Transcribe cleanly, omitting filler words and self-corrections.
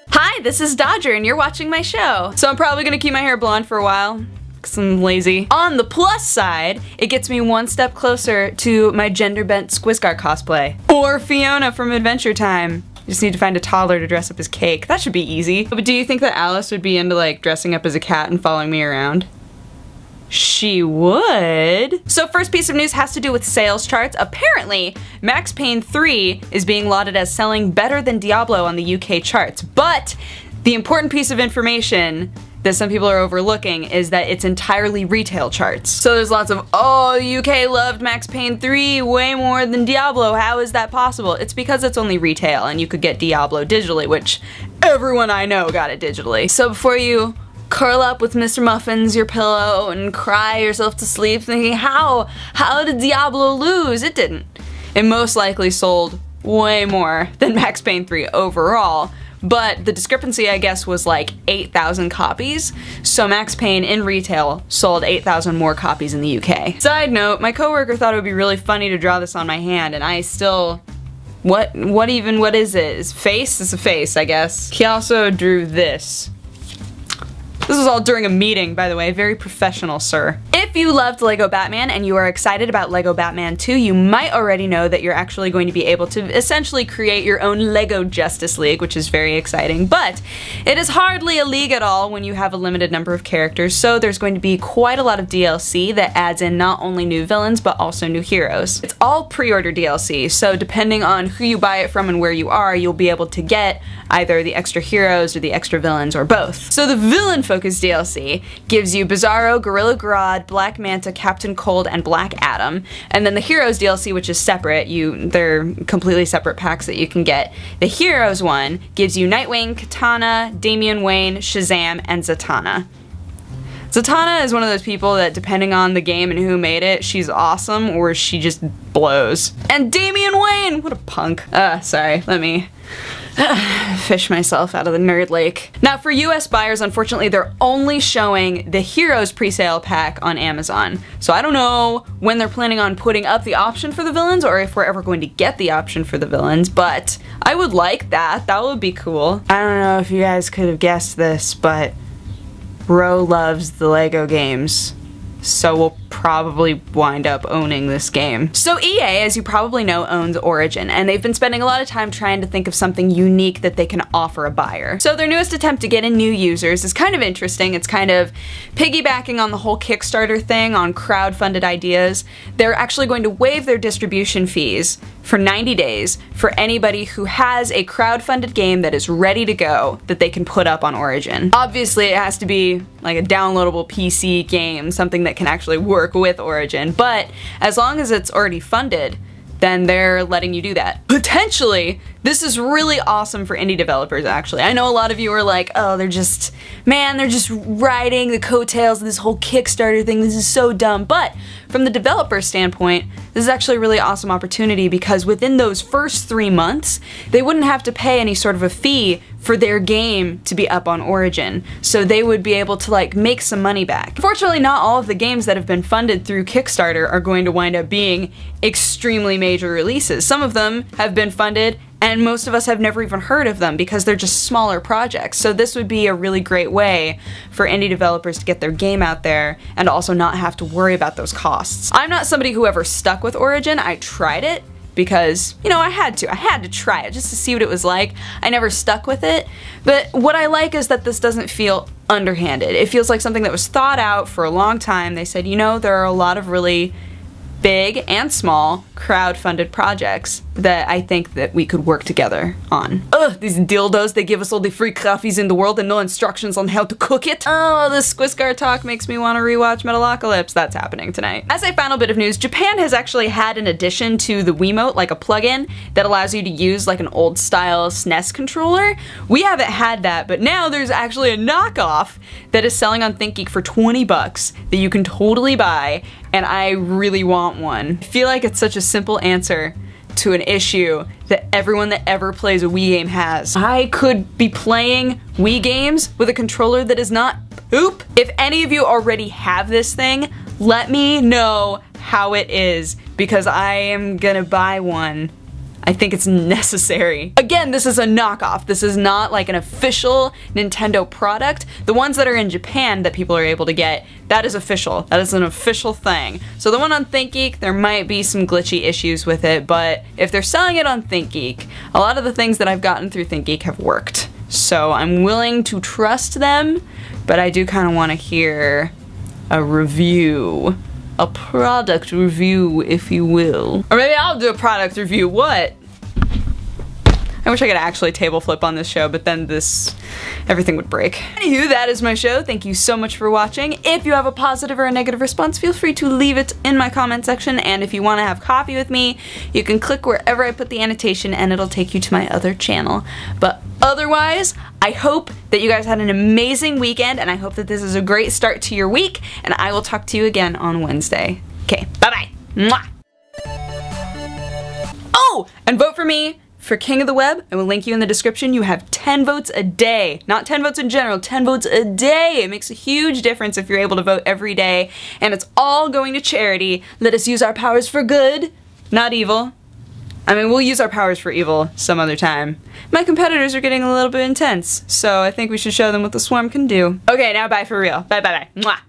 Hi, this is Dodger and you're watching my show. So I'm probably gonna keep my hair blonde for a while, because I'm lazy. On the plus side, it gets me one step closer to my gender-bent Squizgar cosplay. Or Fiona from Adventure Time. You just need to find a toddler to dress up as Cake. That should be easy. But do you think that Alice would be into like dressing up as a cat and following me around? She would. So first piece of news has to do with sales charts. Apparently, Max Payne 3 is being lauded as selling better than Diablo on the UK charts. But the important piece of information that some people are overlooking is that it's entirely retail charts. So there's lots of, oh, UK loved Max Payne 3 way more than Diablo. How is that possible? It's because it's only retail and you could get Diablo digitally, which everyone I know got it digitally. So before you curl up with Mr. Muffins, your pillow, and cry yourself to sleep thinking, how did Diablo lose? It didn't. It most likely sold way more than Max Payne 3 overall, but the discrepancy, I guess, was like 8,000 copies, so Max Payne in retail sold 8,000 more copies in the UK. Side note, my coworker thought it would be really funny to draw this on my hand, and I still... What is it? Is face? It's a face, I guess. He also drew this. This was all during a meeting, by the way. Very professional, sir. If you loved Lego Batman and you are excited about Lego Batman 2, you might already know that you're actually going to be able to essentially create your own Lego Justice League, which is very exciting, but it is hardly a league at all when you have a limited number of characters, so there's going to be quite a lot of DLC that adds in not only new villains, but also new heroes. It's all pre-order DLC, so depending on who you buy it from and where you are, you'll be able to get either the extra heroes or the extra villains or both. So the villain-focused DLC gives you Bizarro, Gorilla Grodd, Black Manta, Captain Cold, and Black Adam. And then the Heroes DLC, which is separate, they're completely separate packs that you can get. The Heroes one gives you Nightwing, Katana, Damian Wayne, Shazam, and Zatanna. Zatanna is one of those people that, depending on the game and who made it, she's awesome or she just blows. And Damian Wayne! What a punk. Sorry, let me fish myself out of the nerd lake. Now for US buyers, unfortunately, they're only showing the Heroes presale pack on Amazon. So I don't know when they're planning on putting up the option for the villains or if we're ever going to get the option for the villains, but I would like that. That would be cool. I don't know if you guys could have guessed this, but Ro loves the Lego games, so we'll probably wind up owning this game. So EA, as you probably know, owns Origin, and they've been spending a lot of time trying to think of something unique that they can offer a buyer. So their newest attempt to get in new users is kind of interesting. It's kind of piggybacking on the whole Kickstarter thing, on crowd-funded ideas. They're actually going to waive their distribution fees for 90 days for anybody who has a crowd-funded game that is ready to go that they can put up on Origin. Obviously, it has to be like a downloadable PC game, something that can actually work with Origin, but as long as it's already funded, then they're letting you do that. Potentially, this is really awesome for indie developers, actually. I know a lot of you are like, oh, they're just riding the coattails of this whole Kickstarter thing, this is so dumb, but from the developer standpoint, this is actually a really awesome opportunity because within those first 3 months, they wouldn't have to pay any sort of a fee for their game to be up on Origin, so they would be able to like make some money back. Unfortunately, not all of the games that have been funded through Kickstarter are going to wind up being extremely major releases. Some of them have been funded and most of us have never even heard of them because they're just smaller projects. So this would be a really great way for indie developers to get their game out there and also not have to worry about those costs. I'm not somebody who ever stuck with Origin. I tried it because, you know, I had to try it just to see what it was like. I never stuck with it, but what I like is that this doesn't feel underhanded. It feels like something that was thought out for a long time. They said, you know, there are a lot of really big and small crowd-funded projects that I think that we could work together on. Ugh, these dildos, they give us all the free coffees in the world and no instructions on how to cook it. Oh, this Squizgar talk makes me want to rewatch Metalocalypse. That's happening tonight. As a final bit of news, Japan has actually had an addition to the Wiimote, like a plug-in, that allows you to use like an old-style SNES controller. We haven't had that, but now there's actually a knockoff that is selling on ThinkGeek for 20 bucks that you can totally buy, and I really want one. I feel like it's such a simple answer to an issue that everyone that ever plays a Wii game has. I could be playing Wii games with a controller that is not poop. If any of you already have this thing, let me know how it is, because I am gonna buy one. I think it's necessary. Again, this is a knockoff. This is not like an official Nintendo product. The ones that are in Japan that people are able to get, that is official. That is an official thing. So the one on ThinkGeek, there might be some glitchy issues with it, but if they're selling it on ThinkGeek, a lot of the things that I've gotten through ThinkGeek have worked. So I'm willing to trust them, but I do kind of want to hear a review. A product review, if you will. Or maybe I'll do a product review, what? I wish I could actually table flip on this show, but then everything would break. Anywho, that is my show. Thank you so much for watching. If you have a positive or a negative response, feel free to leave it in my comment section, and if you want to have coffee with me, you can click wherever I put the annotation and it'll take you to my other channel. But otherwise, I hope that you guys had an amazing weekend, and I hope that this is a great start to your week, and I will talk to you again on Wednesday. Okay, bye-bye. Mwah! Oh, and vote for me for King of the Web. I will link you in the description. You have 10 votes a day. Not 10 votes in general, 10 votes a day. It makes a huge difference if you're able to vote every day, and it's all going to charity. Let us use our powers for good, not evil. I mean, we'll use our powers for evil some other time. My competitors are getting a little bit intense, so I think we should show them what the swarm can do. Okay, now bye for real. Bye bye bye. Mwah.